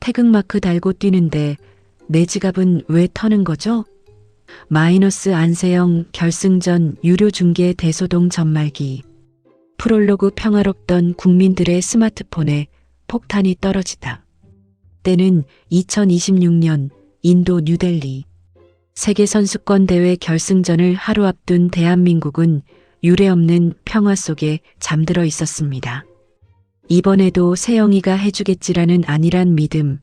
태극마크 달고 뛰는데 내 지갑은 왜 터는 거죠? 마이너스 안세영 결승전 유료 중계 대소동 전말기. 프롤로그 평화롭던 국민들의 스마트폰에 폭탄이 떨어지다. 때는 2026년 인도 뉴델리. 세계선수권 대회 결승전을 하루 앞둔 대한민국은 유례없는 평화 속에 잠들어 있었습니다. 이번에도 세영이가 해주겠지라는 안일한 믿음,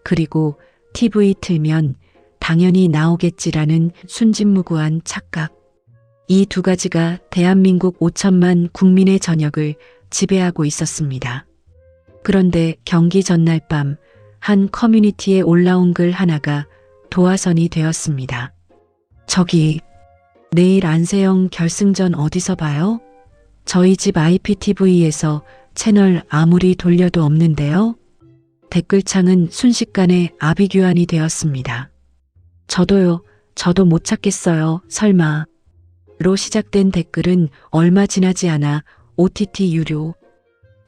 그리고 TV 틀면 당연히 나오겠지라는 순진무구한 착각. 이 두 가지가 대한민국 5천만 국민의 저녁을 지배하고 있었습니다. 그런데 경기 전날 밤 한 커뮤니티에 올라온 글 하나가 도화선이 되었습니다. 저기, 내일 안세영 결승전 어디서 봐요? 저희 집 IPTV에서 채널 아무리 돌려도 없는데요. 댓글창은 순식간에 아비규환이 되었습니다. 저도요, 저도 못 찾겠어요, 설마. 로 시작된 댓글은 얼마 지나지 않아 OTT 유료,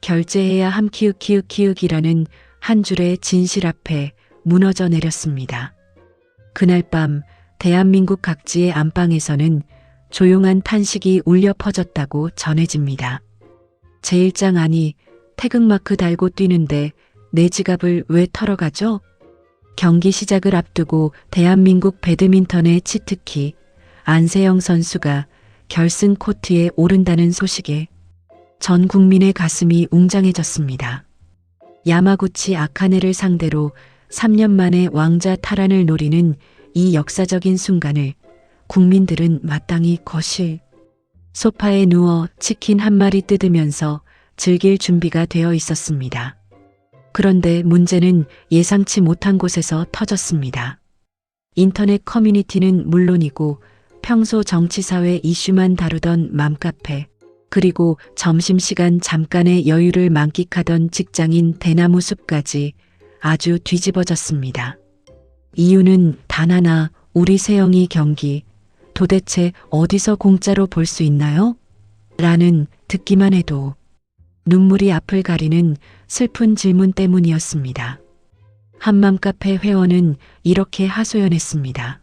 결제해야 함 키읔키읔키읔이라는 한 줄의 진실 앞에 무너져 내렸습니다. 그날 밤 대한민국 각지의 안방에서는 조용한 탄식이 울려 퍼졌다고 전해집니다. 제1장 아니, 태극마크 달고 뛰는데 내 지갑을 왜 털어가죠? 경기 시작을 앞두고 대한민국 배드민턴의 치트키 안세영 선수가 결승 코트에 오른다는 소식에 전 국민의 가슴이 웅장해졌습니다. 야마구치 아카네를 상대로 3년 만에 왕자 탈환을 노리는 이 역사적인 순간을 국민들은 마땅히 거실 소파에 누워 치킨 한 마리 뜯으면서 즐길 준비가 되어 있었습니다. 그런데 문제는 예상치 못한 곳에서 터졌습니다. 인터넷 커뮤니티는 물론이고 평소 정치사회 이슈만 다루던 맘카페, 그리고 점심시간 잠깐의 여유를 만끽하던 직장인 대나무 숲까지 아주 뒤집어졌습니다. 이유는 단 하나, 우리 세영이 경기 도대체 어디서 공짜로 볼 수 있나요? 라는 듣기만 해도 눈물이 앞을 가리는 슬픈 질문 때문이었습니다. 한맘카페 회원은 이렇게 하소연했습니다.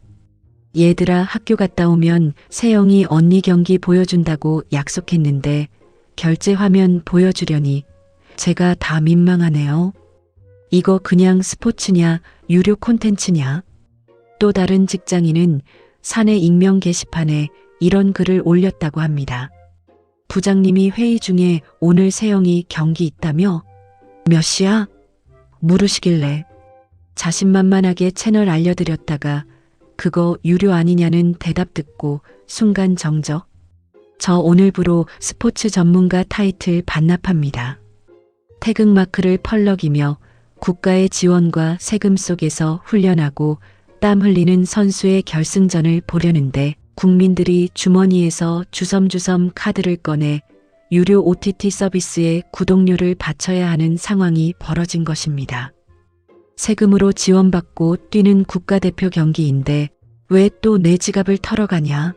얘들아, 학교 갔다 오면 세영이 언니 경기 보여준다고 약속했는데 결제 화면 보여주려니 제가 다 민망하네요. 이거 그냥 스포츠냐 유료 콘텐츠냐? 또 다른 직장인은 사내 익명 게시판에 이런 글을 올렸다고 합니다. 부장님이 회의 중에 오늘 세영이 경기 있다며? 몇 시야? 물으시길래 자신만만하게 채널 알려드렸다가 그거 유료 아니냐는 대답 듣고 순간 정적. 저 오늘부로 스포츠 전문가 타이틀 반납합니다. 태극마크를 펄럭이며 국가의 지원과 세금 속에서 훈련하고 땀 흘리는 선수의 결승전을 보려는데 국민들이 주머니에서 주섬주섬 카드를 꺼내 유료 OTT 서비스에 구독료를 바쳐야 하는 상황이 벌어진 것입니다. 세금으로 지원받고 뛰는 국가대표 경기인데 왜 또 내 지갑을 털어가냐?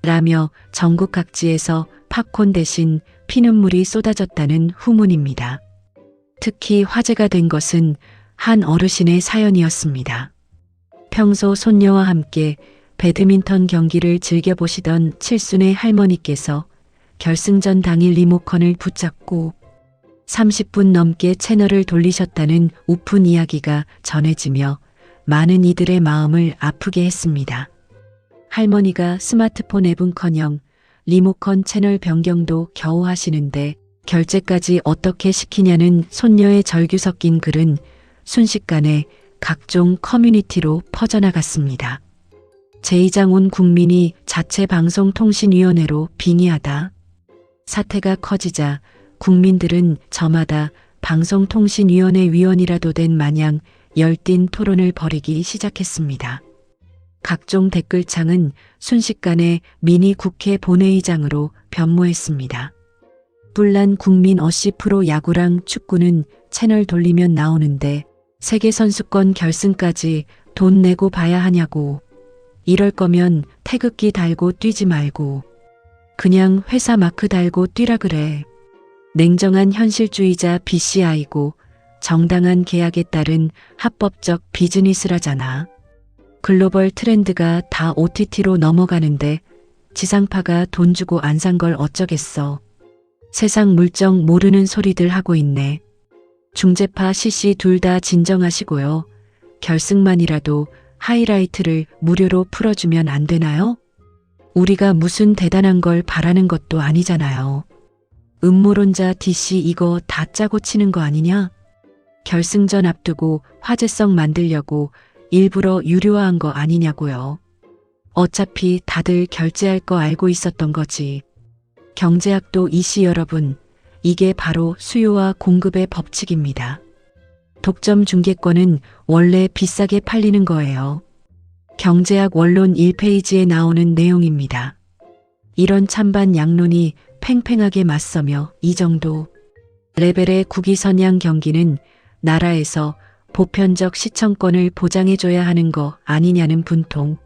라며 전국 각지에서 팝콘 대신 피눈물이 쏟아졌다는 후문입니다. 특히 화제가 된 것은 한 어르신의 사연이었습니다. 평소 손녀와 함께 배드민턴 경기를 즐겨보시던 칠순의 할머니께서 결승전 당일 리모컨을 붙잡고 30분 넘게 채널을 돌리셨다는 우픈 이야기가 전해지며 많은 이들의 마음을 아프게 했습니다. 할머니가 스마트폰 앱은커녕 리모컨 채널 변경도 겨우 하시는데 결제까지 어떻게 시키냐는 손녀의 절규 섞인 글은 순식간에 각종 커뮤니티로 퍼져나갔습니다. 제2장 온 국민이 자체 방송통신위원회로 빙의하다. 사태가 커지자 국민들은 저마다 방송통신위원회 위원이라도 된 마냥 열띤 토론을 벌이기 시작했습니다. 각종 댓글창은 순식간에 미니 국회 본회의장으로 변모했습니다. 뿔난 국민 어시 프로 야구랑 축구는 채널 돌리면 나오는데 세계선수권 결승까지 돈 내고 봐야 하냐고. 이럴 거면 태극기 달고 뛰지 말고 그냥 회사 마크 달고 뛰라 그래. 냉정한 현실주의자 BCI고 정당한 계약에 따른 합법적 비즈니스라잖아. 글로벌 트렌드가 다 OTT로 넘어가는데 지상파가 돈 주고 안 산 걸 어쩌겠어. 세상 물정 모르는 소리들 하고 있네. 중재파 CC 둘 다 진정하시고요. 결승만이라도 하이라이트를 무료로 풀어주면 안 되나요? 우리가 무슨 대단한 걸 바라는 것도 아니잖아요. 음모론자 DC 이거 다 짜고 치는 거 아니냐? 결승전 앞두고 화제성 만들려고 일부러 유료화한 거 아니냐고요. 어차피 다들 결제할 거 알고 있었던 거지. 경제학도 이씨 여러분, 이게 바로 수요와 공급의 법칙입니다. 독점 중계권은 원래 비싸게 팔리는 거예요. 경제학 원론 1페이지에 나오는 내용입니다. 이런 찬반 양론이 팽팽하게 맞서며 이 정도 레벨의 국위선양 경기는 나라에서 보편적 시청권을 보장해줘야 하는 거 아니냐는 분통.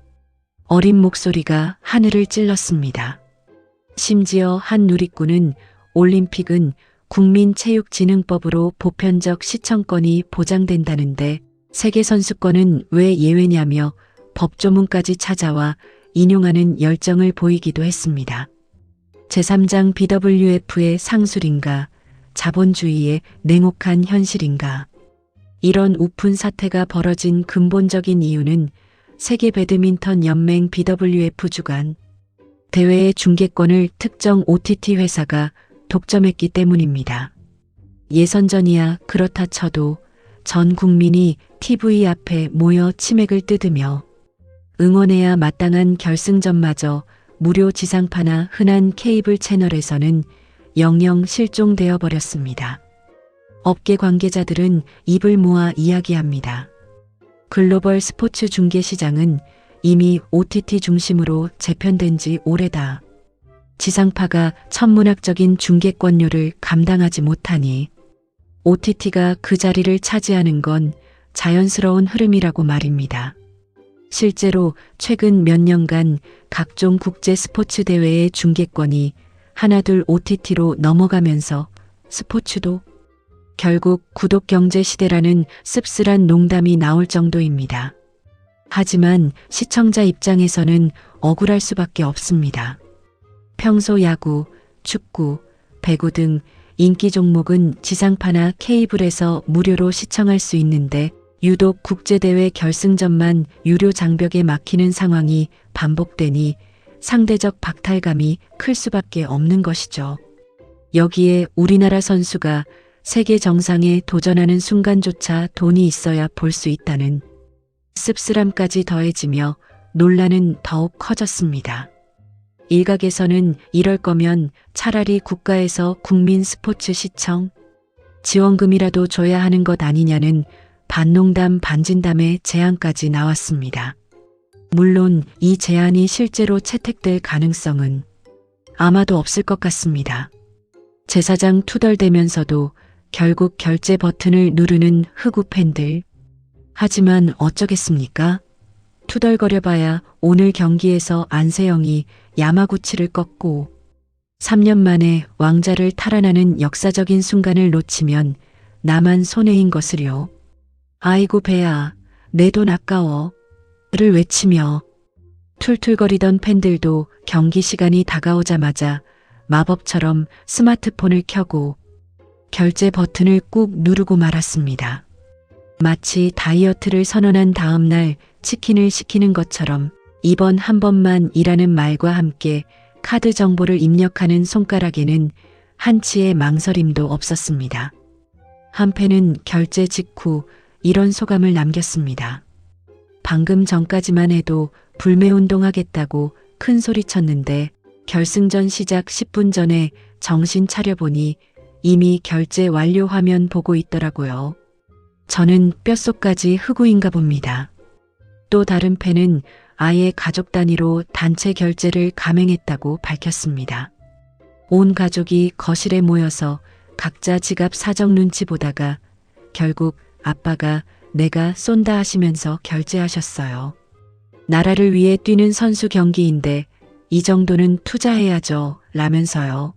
어린 목소리가 하늘을 찔렀습니다. 심지어 한 누리꾼은 올림픽은 국민체육진흥법으로 보편적 시청권이 보장된다는데 세계선수권은 왜 예외냐며 법조문까지 찾아와 인용하는 열정을 보이기도 했습니다. 제3장 BWF의 상술인가, 자본주의의 냉혹한 현실인가. 이런 우픈 사태가 벌어진 근본적인 이유는 세계 배드민턴 연맹 BWF 주관 대회의 중계권을 특정 OTT 회사가 독점했기 때문입니다. 예선전이야 그렇다 쳐도 전 국민이 TV 앞에 모여 치맥을 뜯으며 응원해야 마땅한 결승전마저 무료 지상파나 흔한 케이블 채널에서는 영영 실종되어 버렸습니다. 업계 관계자들은 입을 모아 이야기합니다. 글로벌 스포츠 중계 시장은 이미 OTT 중심으로 재편된 지 오래다. 지상파가 천문학적인 중계권료를 감당하지 못하니 OTT가 그 자리를 차지하는 건 자연스러운 흐름이라고 말입니다. 실제로 최근 몇 년간 각종 국제 스포츠 대회의 중계권이 하나둘 OTT로 넘어가면서 스포츠도 결국 구독 경제 시대라는 씁쓸한 농담이 나올 정도입니다. 하지만 시청자 입장에서는 억울할 수밖에 없습니다. 평소 야구, 축구, 배구 등 인기 종목은 지상파나 케이블에서 무료로 시청할 수 있는데 유독 국제대회 결승전만 유료 장벽에 막히는 상황이 반복되니 상대적 박탈감이 클 수밖에 없는 것이죠. 여기에 우리나라 선수가 세계 정상에 도전하는 순간조차 돈이 있어야 볼 수 있다는 씁쓸함까지 더해지며 논란은 더욱 커졌습니다. 일각에서는 이럴 거면 차라리 국가에서 국민 스포츠 시청 지원금이라도 줘야 하는 것 아니냐는 반농담 반진담의 제안까지 나왔습니다. 물론 이 제안이 실제로 채택될 가능성은 아마도 없을 것 같습니다. 제사장 투덜대면서도 결국 결제 버튼을 누르는 흑우 팬들. 하지만 어쩌겠습니까? 투덜거려봐야 오늘 경기에서 안세영이 야마구치를 꺾고 3년 만에 왕자를 탈환하는 역사적인 순간을 놓치면 나만 손해인 것을요. 아이고 배야, 내 돈 아까워. 를 외치며 툴툴거리던 팬들도 경기 시간이 다가오자마자 마법처럼 스마트폰을 켜고 결제 버튼을 꾹 누르고 말았습니다. 마치 다이어트를 선언한 다음 날 치킨을 시키는 것처럼 이번 한 번만이라는 말과 함께 카드 정보를 입력하는 손가락에는 한치의 망설임도 없었습니다. 한 팬은 결제 직후 이런 소감을 남겼습니다. 방금 전까지만 해도 불매운동하겠다고 큰 소리 쳤는데 결승전 시작 10분 전에 정신 차려보니 이미 결제 완료 화면 보고 있더라고요. 저는 뼛속까지 흑우인가 봅니다. 또 다른 팬은 아예 가족 단위로 단체 결제를 감행했다고 밝혔습니다. 온 가족이 거실에 모여서 각자 지갑 사정 눈치 보다가 결국 아빠가 내가 쏜다 하시면서 결제하셨어요. 나라를 위해 뛰는 선수 경기인데 이 정도는 투자해야죠 라면서요.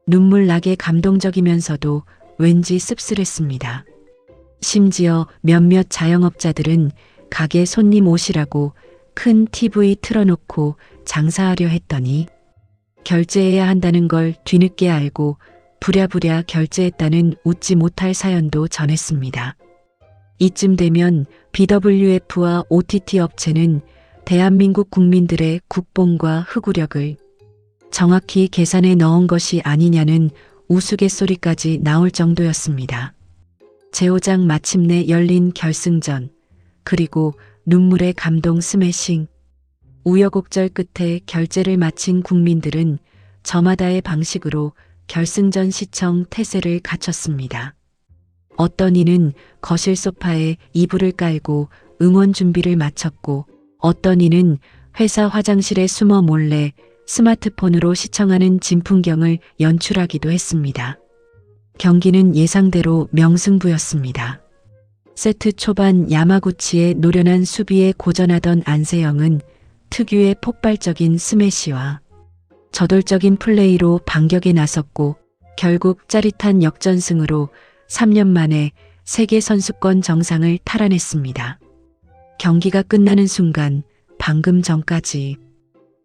눈물 나게 감동적이면서도 왠지 씁쓸했습니다. 심지어 몇몇 자영업자들은 가게 손님 오시라고 큰 TV 틀어놓고 장사하려 했더니 결제해야 한다는 걸 뒤늦게 알고 부랴부랴 결제했다는 웃지 못할 사연도 전했습니다. 이쯤 되면 BWF와 OTT 업체는 대한민국 국민들의 국뽕과 흑우력을 정확히 계산해 넣은 것이 아니냐는 우스갯소리까지 나올 정도였습니다. 제5장 마침내 열린 결승전, 그리고 눈물의 감동 스매싱. 우여곡절 끝에 결제를 마친 국민들은 저마다의 방식으로 결승전 시청 태세를 갖췄습니다. 어떤 이는 거실 소파에 이불을 깔고 응원 준비를 마쳤고, 어떤 이는 회사 화장실에 숨어 몰래 스마트폰으로 시청하는 진풍경을 연출하기도 했습니다. 경기는 예상대로 명승부였습니다. 세트 초반 야마구치의 노련한 수비에 고전하던 안세영은 특유의 폭발적인 스매시와 저돌적인 플레이로 반격에 나섰고, 결국 짜릿한 역전승으로 3년 만에 세계선수권 정상을 탈환했습니다. 경기가 끝나는 순간 방금 전까지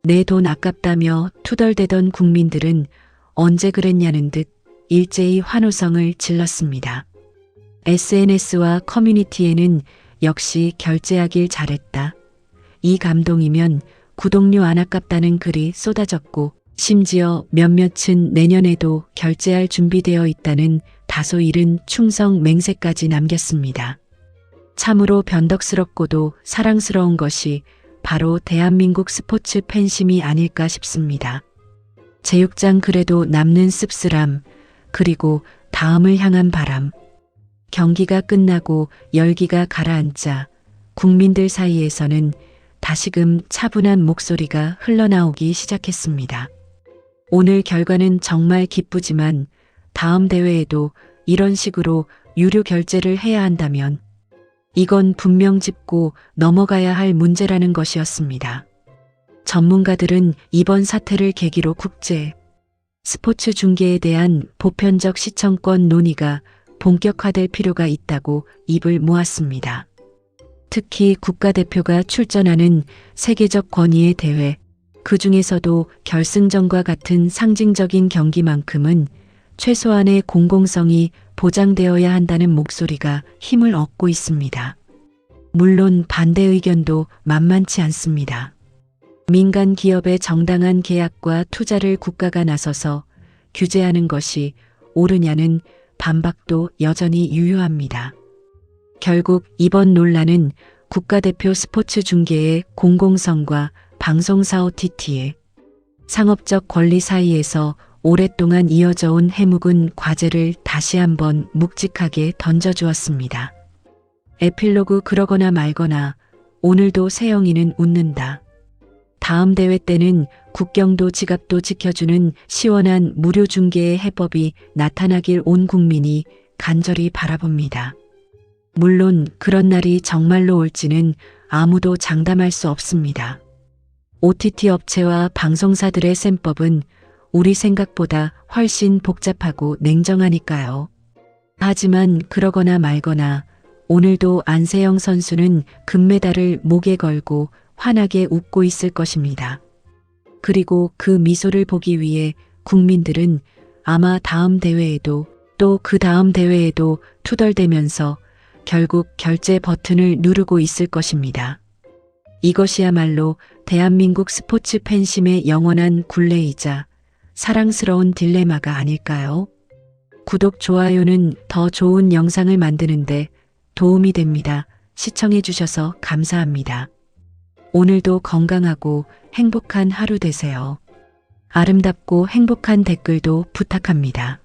내 돈 아깝다며 투덜대던 국민들은 언제 그랬냐는 듯 일제히 환호성을 질렀습니다. SNS와 커뮤니티에는 역시 결제하길 잘했다, 이 감동이면 구독료 안 아깝다는 글이 쏟아졌고, 심지어 몇몇은 내년에도 결제할 준비되어 있다는 다소 이른 충성 맹세까지 남겼습니다. 참으로 변덕스럽고도 사랑스러운 것이 바로 대한민국 스포츠 팬심이 아닐까 싶습니다. 제6장 그래도 남는 씁쓸함, 그리고 다음을 향한 바람. 경기가 끝나고 열기가 가라앉자 국민들 사이에서는 다시금 차분한 목소리가 흘러나오기 시작했습니다. 오늘 결과는 정말 기쁘지만 다음 대회에도 이런 식으로 유료 결제를 해야 한다면 이건 분명 짚고 넘어가야 할 문제라는 것이었습니다. 전문가들은 이번 사태를 계기로 국제 스포츠 중계에 대한 보편적 시청권 논의가 본격화될 필요가 있다고 입을 모았습니다. 특히 국가대표가 출전하는 세계적 권위의 대회, 그 중에서도 결승전과 같은 상징적인 경기만큼은 최소한의 공공성이 보장되어야 한다는 목소리가 힘을 얻고 있습니다. 물론 반대 의견도 만만치 않습니다. 민간 기업의 정당한 계약과 투자를 국가가 나서서 규제하는 것이 옳으냐는 반박도 여전히 유효합니다. 결국 이번 논란은 국가대표 스포츠 중계의 공공성과 방송사 OTT의 상업적 권리 사이에서 오랫동안 이어져 온 해묵은 과제를 다시 한번 묵직하게 던져주었습니다. 에필로그 그러거나 말거나 오늘도 세영이는 웃는다. 다음 대회 때는 국경도 지갑도 지켜주는 시원한 무료 중계의 해법이 나타나길 온 국민이 간절히 바라봅니다. 물론 그런 날이 정말로 올지는 아무도 장담할 수 없습니다. OTT 업체와 방송사들의 셈법은 우리 생각보다 훨씬 복잡하고 냉정하니까요. 하지만 그러거나 말거나 오늘도 안세영 선수는 금메달을 목에 걸고 환하게 웃고 있을 것입니다. 그리고 그 미소를 보기 위해 국민들은 아마 다음 대회에도 또 그 다음 대회에도 투덜대면서 결국 결제 버튼을 누르고 있을 것입니다. 이것이야말로 대한민국 스포츠 팬심의 영원한 굴레이자 사랑스러운 딜레마가 아닐까요? 구독, 좋아요는 더 좋은 영상을 만드는데 도움이 됩니다. 시청해 주셔서 감사합니다. 오늘도 건강하고 행복한 하루 되세요. 아름답고 행복한 댓글도 부탁합니다.